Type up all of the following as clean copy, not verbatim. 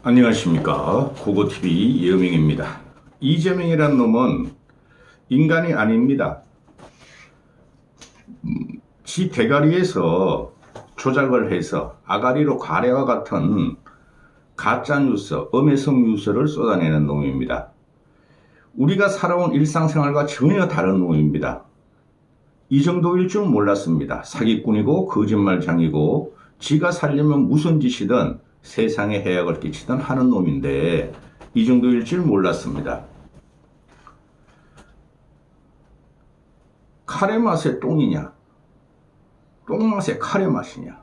안녕하십니까. 고고TV 예음ing입니다. 이재명이란 놈은 인간이 아닙니다. 지 대가리에서 조작을 해서 아가리로 가래와 같은 가짜뉴스, 엄해성 뉴스를 쏟아내는 놈입니다. 우리가 살아온 일상생활과 전혀 다른 놈입니다. 이 정도일 줄 몰랐습니다. 사기꾼이고 거짓말장이고 지가 살려면 무슨 짓이든 세상에 해악을 끼치든 하는 놈인데 이 정도일 줄 몰랐습니다. 카레 맛의 똥이냐, 똥 맛의 카레 맛이냐,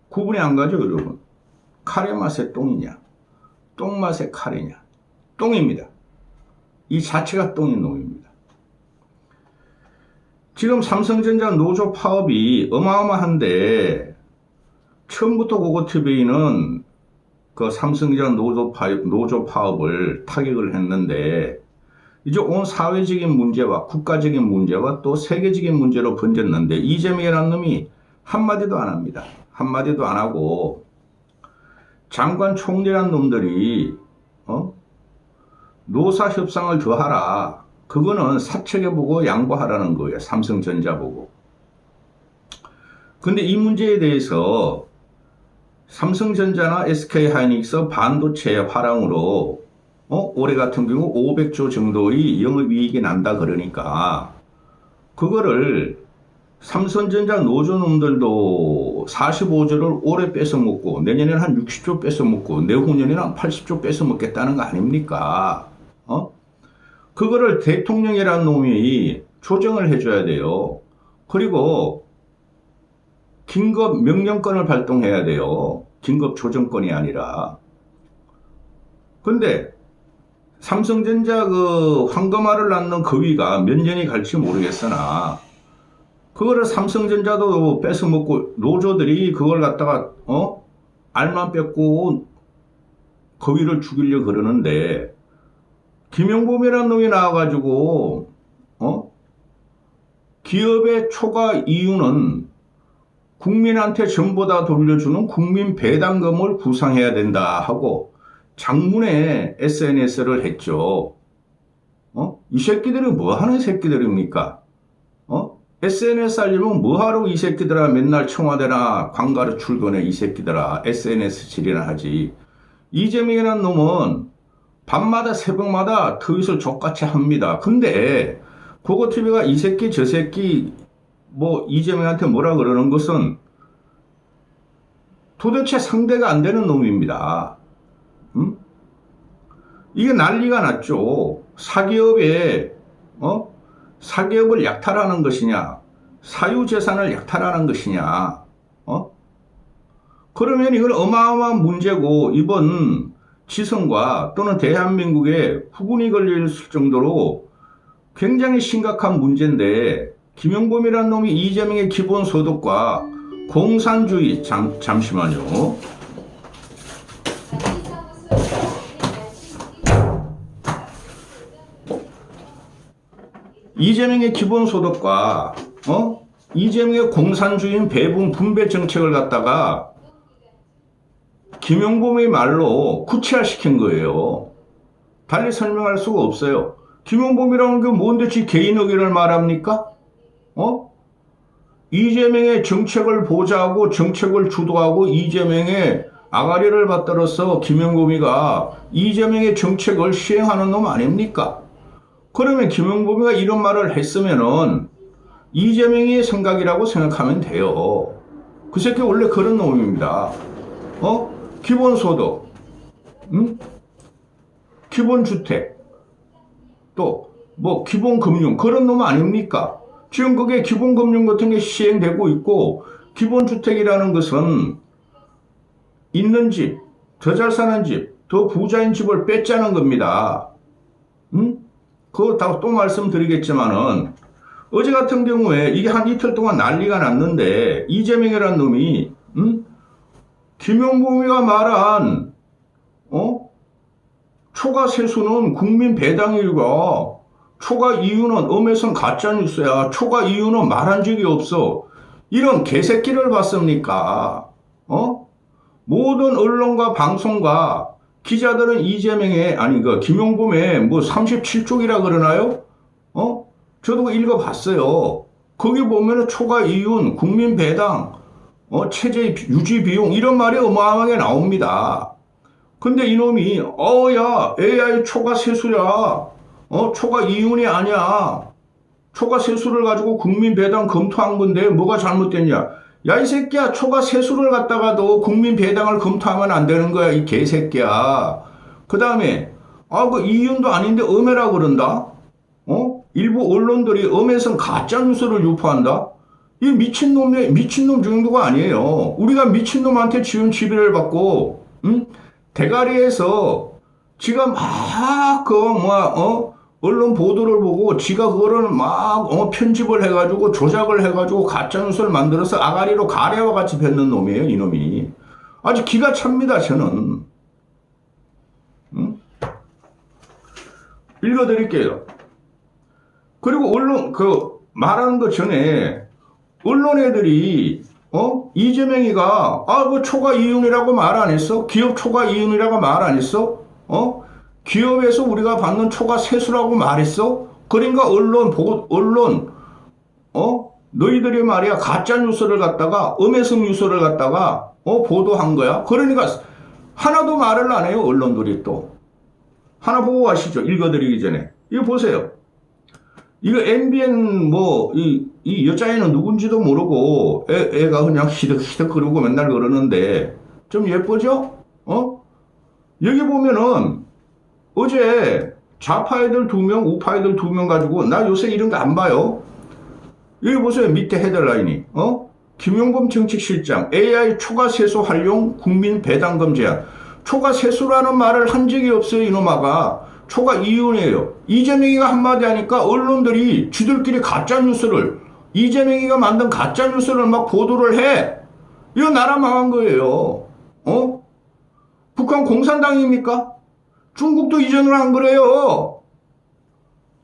구분이 안 가죠 여러분. 카레 맛의 똥이냐, 똥 맛의 카레냐. 똥입니다. 이 자체가 똥인 놈입니다. 지금 삼성전자 노조 파업이 어마어마한데 처음부터 고고TV는 그 삼성전자 노조 파업을 타격을 했는데 이제 온 사회적인 문제와 국가적인 문제와 또 세계적인 문제로 번졌는데 이재명이라는 놈이 한마디도 안 합니다. 한마디도 안 하고 장관 총리란 놈들이 노사 협상을 더 하라. 그거는 사측에 보고 양보하라는 거예요. 삼성전자 보고. 근데 이 문제에 대해서 삼성전자나 SK하이닉스 반도체의 화랑으로 올해 같은 경우 500조 정도의 영업이익이 난다 그러니까 그거를 삼성전자 노조놈들도 45조를 올해 뺏어먹고 내년에는 한 60조 뺏어먹고 내후년에는 한 80조 뺏어먹겠다는 거 아닙니까? 그거를 대통령이라는 놈이 조정을 해줘야 돼요. 그리고 긴급 명령권을 발동해야 돼요. 긴급 조정권이 아니라. 근데 삼성전자 그 황금알을 낳는 거위가 몇 년이 갈지 모르겠으나 그거를 삼성전자도 뺏어먹고 노조들이 그걸 갖다가 알만 뺏고 거위를 죽이려고 그러는데 김용범이라는 놈이 나와가지고 기업의 초과 이유는 국민한테 전부 다 돌려주는 국민 배당금을 구상해야 된다 하고 장문에 SNS를 했죠. 이 새끼들이 뭐 하는 새끼들입니까? SNS 하려면 뭐하러 이 새끼들아 맨날 청와대나 관가로 출근해 이 새끼들아 SNS 질이나 하지. 이재명이라는 놈은 밤마다 새벽마다 트윗을 족같이 합니다. 근데 고고TV가 이 새끼 저 새끼 뭐 이재명한테 뭐라 그러는 것은 도대체 상대가 안 되는 놈입니다. 이게 난리가 났죠. 사기업에 사기업을 약탈하는 것이냐, 사유재산을 약탈하는 것이냐. 그러면 이건 어마어마한 문제고 이번 지성과 또는 대한민국에 후군이 걸릴 정도로 굉장히 심각한 문제인데 김용범이라는 놈이 이재명의 기본소득과 공산주의 잠시만요. 이재명의 기본소득과 이재명의 공산주의인 배분 분배 정책을 갖다가 김용범의 말로 구체화시킨 거예요. 달리 설명할 수가 없어요. 김용범이라는 게 뭔데 지 개인 의견을 말합니까? 이재명의 정책을 보좌하고 정책을 주도하고 이재명의 아가리를 받들어서 김용범이가 이재명의 정책을 시행하는 놈 아닙니까? 그러면 김용범이가 이런 말을 했으면은 이재명의 생각이라고 생각하면 돼요. 그 새끼 원래 그런 놈입니다. 기본소득, 기본주택, 또 뭐 기본금융 그런 놈 아닙니까? 지금 그게 기본금융 같은 게 시행되고 있고 기본주택이라는 것은 있는 집, 더 잘 사는 집, 더 부자인 집을 뺏자는 겁니다. 그거 다 또 말씀드리겠지만은 어제 같은 경우에 이게 한 이틀 동안 난리가 났는데 이재명이라는 놈이 김용범이가 말한 초과 세수는 국민 배당일과 초과 이유는 엄해성 가짜뉴스야. 초과 이유는 말한 적이 없어. 이런 개새끼를 봤습니까? 모든 언론과 방송과 기자들은 이재명의, 아니, 김용범의 뭐 37쪽이라 그러나요? 저도 그거 읽어봤어요. 거기 보면은 초과 이윤, 국민 배당, 체제 유지 비용, 이런 말이 어마어마하게 나옵니다. 근데 이놈이, 야, AI 초과 세수야. 초과 이윤이 아니야. 초과 세수를 가지고 국민 배당 검토한 건데 뭐가 잘못됐냐? 야, 이 새끼야, 초과 세수를 갖다가도 국민 배당을 검토하면 안 되는 거야, 이 개새끼야. 그 다음에, 그 이윤도 아닌데 엄해라 그런다? 일부 언론들이 엄해선 가짜 뉴스를 유포한다? 이 미친놈 정도가 아니에요. 우리가 미친놈한테 지은 지배를 받고, 대가리에서 지가 막, 언론 보도를 보고 지가 그거를 막 편집을 해가지고 조작을 해가지고 가짜뉴스를 만들어서 아가리로 가래와 같이 뱉는 놈이에요, 이놈이. 아주 기가 찹니다, 저는. 읽어드릴게요. 그리고 언론, 말하는 것 전에 언론 애들이 이재명이가 그 초과 이윤이라고 말 안 했어? 기업 초과 이윤이라고 말 안 했어? 기업에서 우리가 받는 초과 세수라고 말했어? 그러니까 언론, 너희들이 말이야, 가짜 뉴스를 갖다가, 음해성 뉴스를 갖다가, 보도한 거야. 그러니까, 하나도 말을 안 해요, 언론들이 또. 하나 보고 가시죠. 읽어드리기 전에. 이거 보세요. 이거 MBN 이 여자애는 누군지도 모르고, 애가 그냥 히득히득 그러고 맨날 그러는데, 좀 예쁘죠? 여기 보면은, 어제 좌파 애들 2명, 우파 애들 2명 가지고 나 요새 이런 거 안 봐요. 여기 보세요. 밑에 헤드라인이. 김용범 정책실장 AI 초과 세수 활용 국민 배당금 제한. 초과 세수라는 말을 한 적이 없어요. 이놈아가. 초과 이윤이에요. 이재명이가 한마디 하니까 언론들이 쥐들끼리 가짜뉴스를, 이재명이가 만든 가짜뉴스를 막 보도를 해. 이거 나라 망한 거예요. 북한 공산당입니까? 중국도 이전을 안 그래요.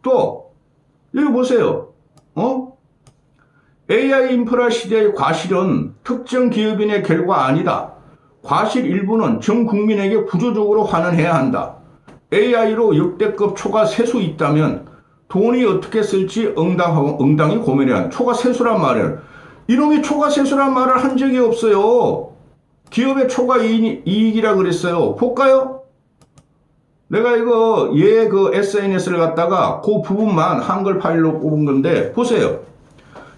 또 여기 보세요. AI 인프라 시대의 과실은 특정 기업인의 결과 아니다. 과실 일부는 전 국민에게 구조적으로 환원해야 한다. AI로 역대급 초과 세수 있다면 돈이 어떻게 쓸지 응당히 고민해야 한다. 초과 세수란 말이에요. 이놈이 초과 세수란 말을 한 적이 없어요. 기업의 초과 이익이라 그랬어요. 볼까요? 내가 이거 SNS를 갖다가 그 부분만 한글 파일로 뽑은 건데 보세요.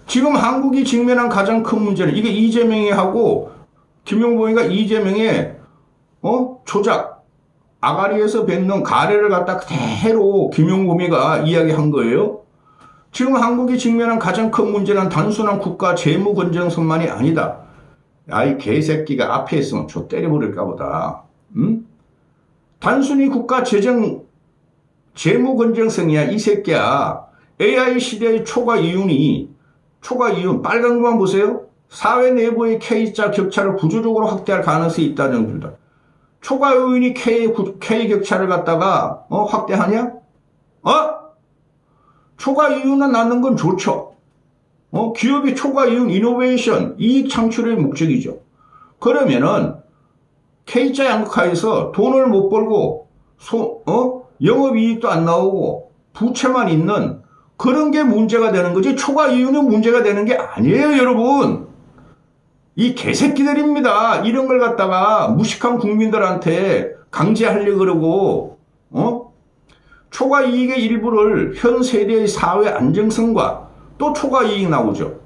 지금 한국이 직면한 가장 큰 문제는 이게 이재명이 하고 김용범이가 이재명의 조작 아가리에서 뱉는 가래를 갖다 그대로 김용범이가 이야기한 거예요. 지금 한국이 직면한 가장 큰 문제는 단순한 국가 재무 건전성만이 아니다. 이 개새끼가 앞에 있으면 저 때려버릴까 보다. 단순히 국가 재무 건전성이야, 이 새끼야. AI 시대의 초과 이윤, 빨간 것만 보세요. 사회 내부의 K자 격차를 구조적으로 확대할 가능성이 있다는 겁니다. 초과 이윤이 K 격차를 갖다가, 확대하냐? 초과 이윤은 낳는 건 좋죠. 기업이 초과 이윤, 이노베이션, 이익 창출의 목적이죠. 그러면은, K자 양극화에서 돈을 못 벌고, 영업이익도 안 나오고, 부채만 있는 그런 게 문제가 되는 거지, 초과 이윤은 문제가 되는 게 아니에요, 여러분. 이 개새끼들입니다. 이런 걸 갖다가 무식한 국민들한테 강제하려고 그러고, 초과 이익의 일부를 현 세대의 사회 안정성과 또 초과 이익 나오죠.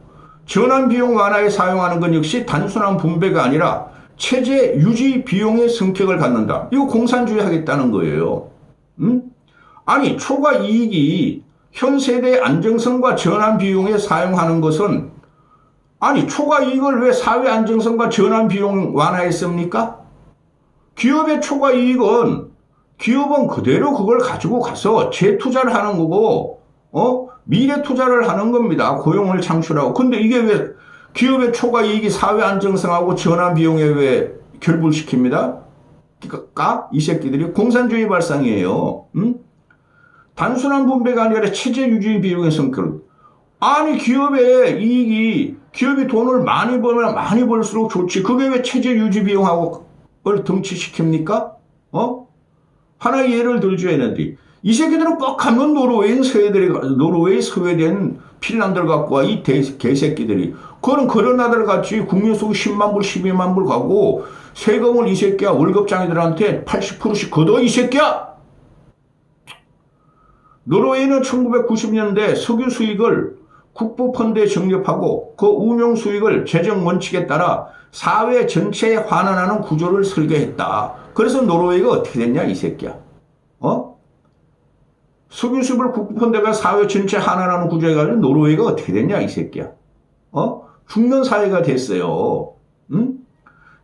전환 비용 완화에 사용하는 건 역시 단순한 분배가 아니라 체제 유지 비용의 성격을 갖는다. 이거 공산주의 하겠다는 거예요. 아니, 초과 이익이 현 세대의 안정성과 전환 비용에 사용하는 것은, 아니, 초과 이익을 왜 사회 안정성과 전환 비용 완화에 씁니까? 기업의 초과 이익은 기업은 그대로 그걸 가지고 가서 재투자를 하는 거고, 미래 투자를 하는 겁니다. 고용을 창출하고. 근데 이게 왜 기업의 초과 이익이 사회 안정성하고 전환 비용에 왜 결부시킵니다? 그러니까 이 새끼들이 공산주의 발상이에요. 단순한 분배가 아니라 체제 유지 비용의 성격. 아니, 기업의 이익이, 기업이 돈을 많이 벌면 많이 벌수록 좋지. 그게 왜 체제 유지 비용하고 등치시킵니까? 하나의 예를 들줘야 하는데, 이 새끼들은 뻑 하면 노르웨이, 스웨덴, 핀란드를 갖고 와, 이 개새끼들이. 그런 나라들 같이 국민 소득 10만 불, 12만 불 가고, 세금을 이 새끼야, 월급장애들한테 80%씩 걷어, 이 새끼야! 노르웨이는 1990년대 석유 수익을 국부펀드에 적립하고 그 운용 수익을 재정 원칙에 따라 사회 전체에 환원하는 구조를 설계했다. 그래서 노르웨이가 어떻게 됐냐, 이 새끼야. 석유 수입을 국부펀드가 사회 전체에 환원하는 구조에 가지고 노르웨이가 어떻게 됐냐, 이 새끼야. 죽는 사회가 됐어요. 응?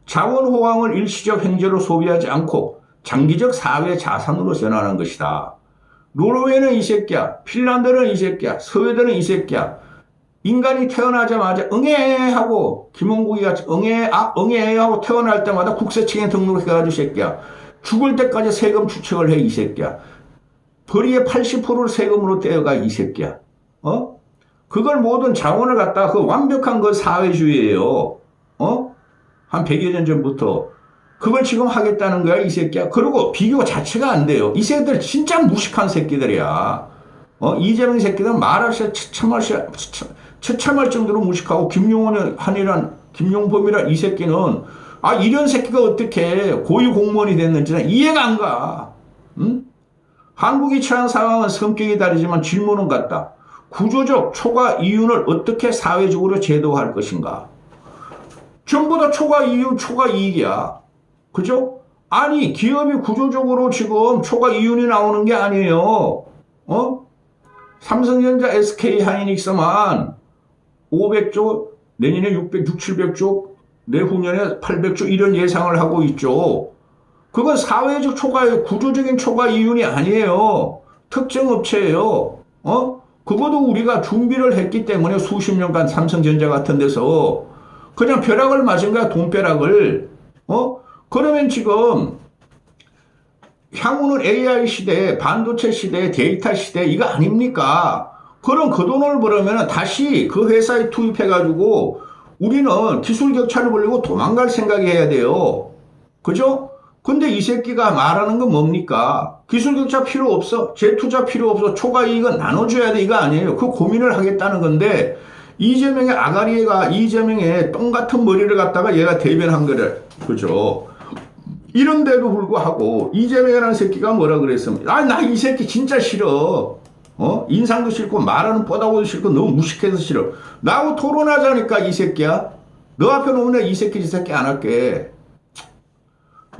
자원 호황을 일시적 행제로 소비하지 않고 장기적 사회 자산으로 전환한 것이다. 노르웨이는 이 새끼야, 핀란드는 이 새끼야, 스웨덴은 이 새끼야. 인간이 태어나자마자 응애 하고 김원국이 같이 응애 하고 태어날 때마다 국세청에 등록해가지고 이 새끼야. 죽을 때까지 세금 추적을 해, 이 새끼야. 벌이의 80%를 세금으로 떼어가, 이 새끼야. 그걸 모든 자원을 갖다가 그 완벽한 그 사회주의예요. 한 100여 년 전부터. 그걸 지금 하겠다는 거야, 이 새끼야. 그리고 비교 자체가 안 돼요. 이 새끼들 진짜 무식한 새끼들이야. 이재명 새끼들은 말할 때 처참할 정도로 무식하고, 김용범이란 이 새끼는, 이런 새끼가 어떻게 고위 공무원이 됐는지는 이해가 안 가. 응? 한국이 처한 상황은 성격이 다르지만 질문은 같다. 구조적 초과 이윤을 어떻게 사회적으로 제도할 것인가? 전부 다 초과 이윤, 초과 이익이야. 그죠? 아니, 기업이 구조적으로 지금 초과 이윤이 나오는 게 아니에요. 삼성전자, SK 하이닉스만 500조, 내년에 700조, 내후년에 800조 이런 예상을 하고 있죠. 그건 사회적 구조적인 초과 이윤이 아니에요. 특정 업체예요. 그것도 우리가 준비를 했기 때문에 수십 년간 삼성전자 같은 데서 그냥 벼락을 맞은 거야, 돈벼락을. 그러면 지금 향후는 AI 시대, 반도체 시대, 데이터 시대 이거 아닙니까? 그럼 그 돈을 벌으면 다시 그 회사에 투입해가지고 우리는 기술 격차를 벌리고 도망갈 생각이 해야 돼요. 그죠? 근데 이 새끼가 말하는 건 뭡니까? 기술 격차 필요 없어. 재투자 필요 없어. 초과 이익은 나눠줘야 돼. 이거 아니에요. 그 고민을 하겠다는 건데 이재명의 아가리가 이재명의 똥 같은 머리를 갖다가 얘가 대변한 거를. 그죠? 이런데도 불구하고 이재명이라는 새끼가 뭐라 그랬습니까? 나 이 새끼 진짜 싫어. 인상도 싫고 말하는 뻗하고도 싫고 너무 무식해서 싫어. 나하고 토론하자니까 이 새끼야. 너 앞에 놓으면 이 새끼 안 할게.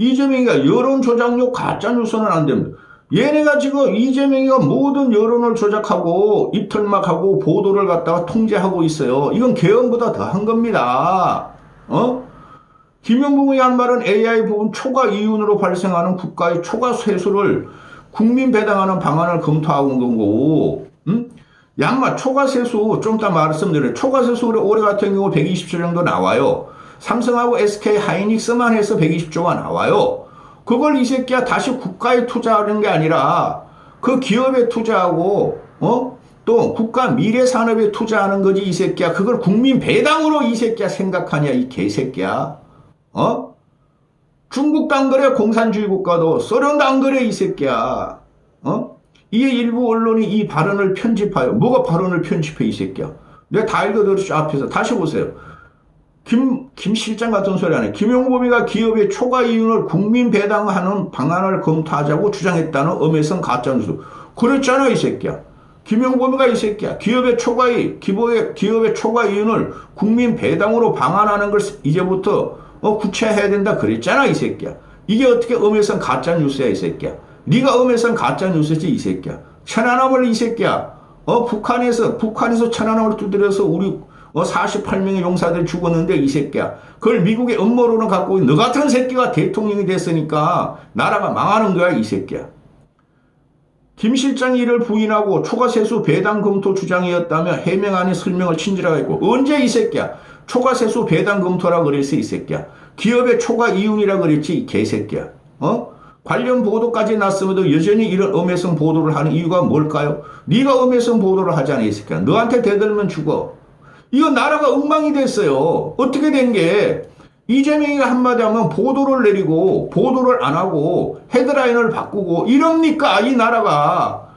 이재명이가 여론 조작용 가짜뉴스는 안 됩니다. 얘네가 지금 이재명이가 모든 여론을 조작하고 입털막하고 보도를 갖다가 통제하고 있어요. 이건 개헌보다 더한 겁니다. 김영봉이 한 말은 AI 부분 초과 이윤으로 발생하는 국가의 초과 세수를 국민 배당하는 방안을 검토하고 온 거고, 양마 초과 세수 좀 이따 말씀드려요. 초과 세수 올해 같은 경우 120조 정도 나와요. 삼성하고 SK 하이닉스만 해서 120조가 나와요. 그걸 이 새끼야 다시 국가에 투자하는 게 아니라 그 기업에 투자하고 또 국가 미래 산업에 투자하는 거지 이 새끼야. 그걸 국민 배당으로 이 새끼야 생각하냐 이 개새끼야. 중국도 안 그래. 공산주의 국가도. 소련도 안 그래 이 새끼야. 이게 일부 언론이 이 발언을 편집해요. 뭐가 발언을 편집해 이 새끼야. 내가 다 읽어드렸죠 앞에서. 다시 보세요. 김 실장 같은 소리 안 해. 김용범이가 기업의 초과 이윤을 국민 배당하는 방안을 검토하자고 주장했다는 엄해성 가짜뉴스. 그랬잖아 이 새끼야. 김용범이가 이 새끼야. 기업의 초과 이윤을 국민 배당으로 방안하는 걸 이제부터 구체화해야 된다 그랬잖아 이 새끼야. 이게 어떻게 엄해성 가짜뉴스야 이 새끼야. 네가 엄해성 가짜뉴스지 이 새끼야. 천안함을 이 새끼야. 북한에서 천안함을 두드려서 우리 48명의 용사들이 죽었는데 이 새끼야. 그걸 미국의 음모론을 갖고 너 같은 새끼가 대통령이 됐으니까 나라가 망하는 거야 이 새끼야. 김 실장이 이를 부인하고 초과세수 배당 검토 주장이었다며 해명안에 설명을 친절하게 했고 언제 이 새끼야. 초과세수 배당 검토라 그랬어 이 새끼야. 기업의 초과 이윤이라 그랬지 이 개새끼야. 관련 보도까지 났음에도 여전히 이런 엄해성 보도를 하는 이유가 뭘까요? 네가 엄해성 보도를 하잖아 이 새끼야. 너한테 대들면 죽어. 이거 나라가 엉망이 됐어요. 어떻게 된 게 이재명이가 한마디 하면 보도를 내리고 보도를 안 하고 헤드라인을 바꾸고 이럽니까 이 나라가.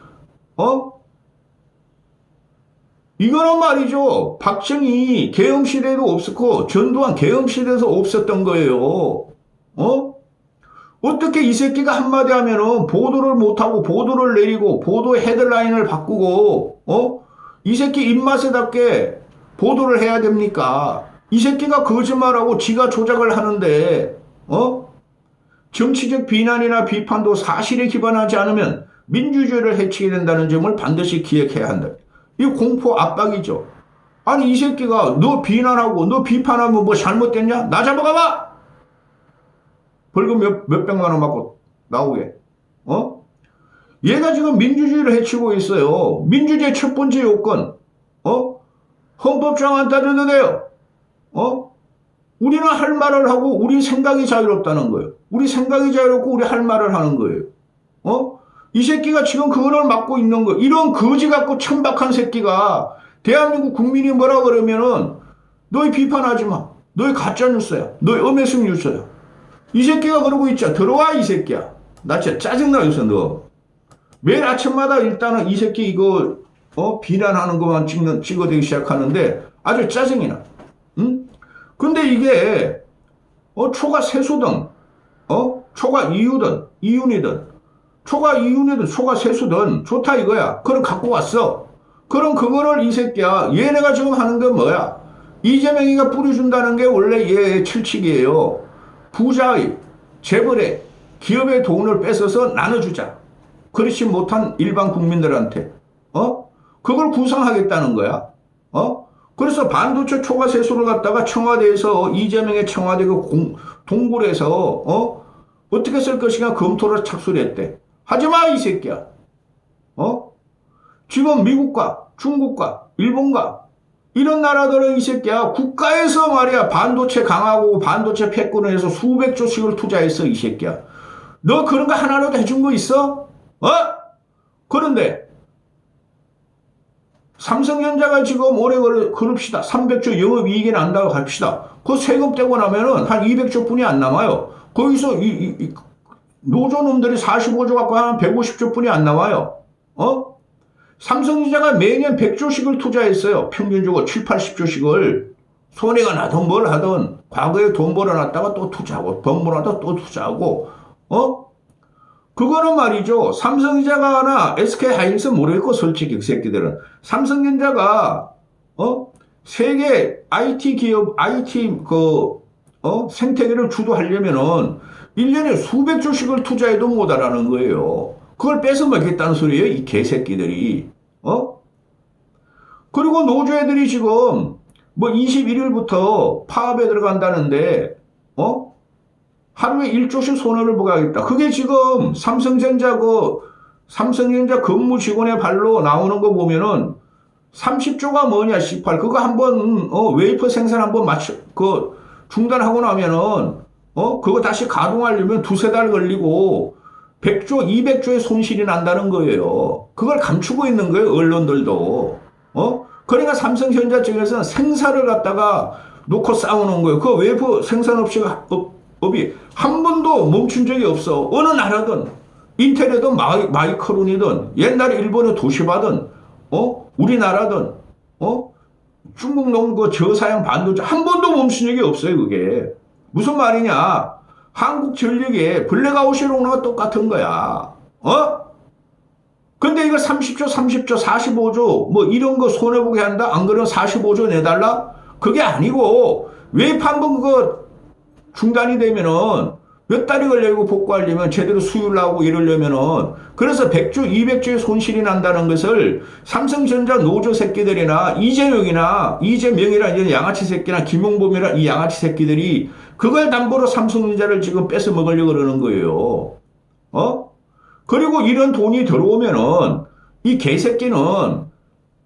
이거는 말이죠. 박정희 계엄시대도 없었고 전두환 계엄시대에서 없었던 거예요. 어떻게 이 새끼가 한마디 하면은 보도를 못하고 보도를 내리고 보도의 헤드라인을 바꾸고 이 새끼 입맛에답게 보도를 해야 됩니까? 이 새끼가 거짓말하고 지가 조작을 하는데 정치적 비난이나 비판도 사실에 기반하지 않으면 민주주의를 해치게 된다는 점을 반드시 기억해야 한다. 이 공포 압박이죠. 아니 이 새끼가 너 비난하고 너 비판하면 뭐 잘못됐냐? 나 잡아가봐! 벌금 몇백만 원 받고 나오게. 얘가 지금 민주주의를 해치고 있어요. 민주주의의 첫 번째 요건. 헌법상 안 따져도 돼요. 우리는 할 말을 하고 우리 생각이 자유롭다는 거예요. 우리 생각이 자유롭고 우리 할 말을 하는 거예요. 이 새끼가 지금 그거를 막고 있는 거예요. 이런 거지 갖고 천박한 새끼가 대한민국 국민이 뭐라 그러면은 너희 비판하지 마. 너희 가짜뉴스야. 너희 엄해성 뉴스야. 이 새끼가 그러고 있자. 들어와 이 새끼야. 나 진짜 짜증나 요새 너. 매일 아침마다 일단은 이 새끼 이거 비난하는 것만 찍어대기 시작하는데 아주 짜증이 나. 응? 근데 이게 초과 세수든 초과 이윤이든 초과 이윤이든 초과 세수든 좋다 이거야. 그럼 갖고 왔어. 그럼 그거를 이 새끼야. 얘네가 지금 하는 건 뭐야? 이재명이가 뿌려준다는 게 원래 얘의 철칙이에요. 부자의 재벌의 기업의 돈을 뺏어서 나눠주자. 그렇지 못한 일반 국민들한테 그걸 구상하겠다는 거야. 그래서 반도체 초과 세수를 갖다가 청와대에서 이재명의 청와대 그 동굴에서 어떻게 쓸 것인가 검토를 착수를 했대. 하지마 이 새끼야. 지금 미국과 중국과 일본과 이런 나라들은 이 새끼야 국가에서 말이야 반도체 강하고 반도체 패권을 해서 수백 조씩을 투자했어 이 새끼야. 너 그런 거 하나라도 해준 거 있어? 그런데 삼성전자가 지금 올해 그럽시다. 300조 영업이익이 난다고 합시다. 그 세금 떼고 나면은 한 200조 뿐이 안 남아요. 거기서 노조놈들이 45조 갖고 한 150조 뿐이 안 나와요. 삼성전자가 매년 100조씩을 투자했어요. 평균적으로 7, 80조씩을. 손해가 나든 뭘 하든 과거에 돈 벌어놨다가 또 투자하고 돈 벌어놨다가 또 투자하고 그거는 말이죠. 삼성전자가나 SK하이닉스 모르겠고 솔직히 그 새끼들은 삼성전자가 세계 IT 기업 IT 생태계를 주도하려면은 1년에 수백 조씩을 투자해도 못하라는 거예요. 그걸 뺏어 먹겠다는 소리예요, 이 개새끼들이. 그리고 노조애들이 지금 뭐 21일부터 파업에 들어간다는데 하루에 1조씩 손해를 보게 하겠다. 그게 지금 삼성전자 근무 직원의 발로 나오는 거 보면은 30조가 뭐냐, 18. 그거 한번, 웨이퍼 생산 한번 중단하고 나면은, 그거 다시 가동하려면 두세 달 걸리고 100조, 200조의 손실이 난다는 거예요. 그걸 감추고 있는 거예요, 언론들도. 그러니까 삼성전자 쪽에서는 생사를 갖다가 놓고 싸우는 거예요. 그 웨이퍼 생산업이 한 번도 멈춘 적이 없어. 어느 나라든 인텔이든 마이크론이든 옛날에 일본의 도시바든 우리나라든 중국 놈 그 저사양 반도체 한 번도 멈춘 적이 없어요. 그게 무슨 말이냐? 한국전력의 블랙아웃이 오는 거 똑같은 거야. 근데 이거 30조 45조 뭐 이런 거 손해보게 한다? 안 그러면 45조 내달라? 그게 아니고 웨이프 한번 그거 중단이 되면은 몇 달이 걸리고 복구하려면 제대로 수율 나오고 이러려면은 그래서 100조, 200조의 손실이 난다는 것을 삼성전자 노조 새끼들이나 이재명이나 이런 양아치 새끼나 김용범이나 이 양아치 새끼들이 그걸 담보로 삼성전자를 지금 뺏어 먹으려고 그러는 거예요. 그리고 이런 돈이 들어오면은 이 개새끼는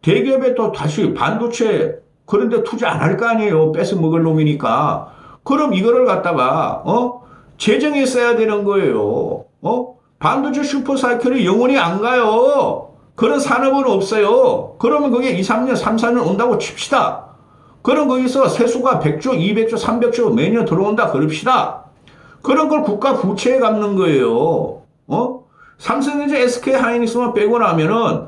대기업에 또 다시 반도체 그런데 투자 안 할 거 아니에요. 뺏어 먹을 놈이니까. 그럼 이거를 갖다가 재정했어야 되는 거예요. 반도체 슈퍼사이클이 영원히 안 가요. 그런 산업은 없어요. 그러면 그게 2, 3년, 3, 4년 온다고 칩시다. 그런 거기서 세수가 100조, 200조, 300조 매년 들어온다 그럽시다. 그런 걸 국가 부채에 갚는 거예요. 삼성전자, SK 하이닉스만 빼고 나면은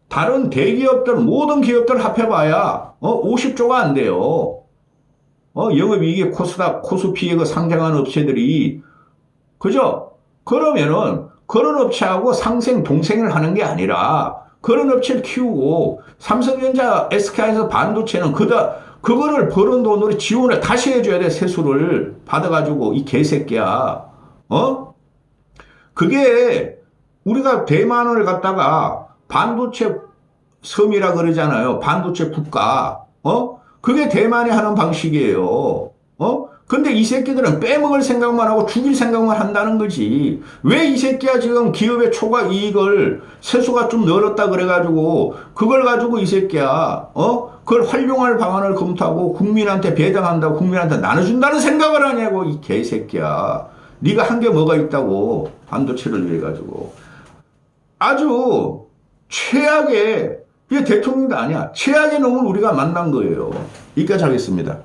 다른 대기업들, 모든 기업들 합해봐야 50조가 안 돼요. 영업이익이 코스닥, 코스피에 그 상장한 업체들이, 그죠? 그러면은 그런 업체하고 상생, 동생을 하는 게 아니라 그런 업체를 키우고 삼성전자, SK에서 반도체는 그거를 버는 돈으로 지원을 다시 해줘야 돼. 세수를 받아가지고 이 개새끼야. 그게 우리가 대만을 갖다가 반도체 섬이라 그러잖아요. 반도체 국가. 그게 대만이 하는 방식이에요. 근데 이 새끼들은 빼먹을 생각만 하고 죽일 생각만 한다는 거지. 왜 이 새끼야 지금 기업의 초과 이익을 세수가 좀 늘었다 그래가지고 그걸 가지고 이 새끼야 그걸 활용할 방안을 검토하고 국민한테 배당한다고 국민한테 나눠준다는 생각을 하냐고 이 개새끼야. 네가 한 게 뭐가 있다고 반도체를 위해 가지고 아주 최악의 이게 대통령도 아니야. 최악의 놈을 우리가 만난 거예요. 여기까지 하겠습니다.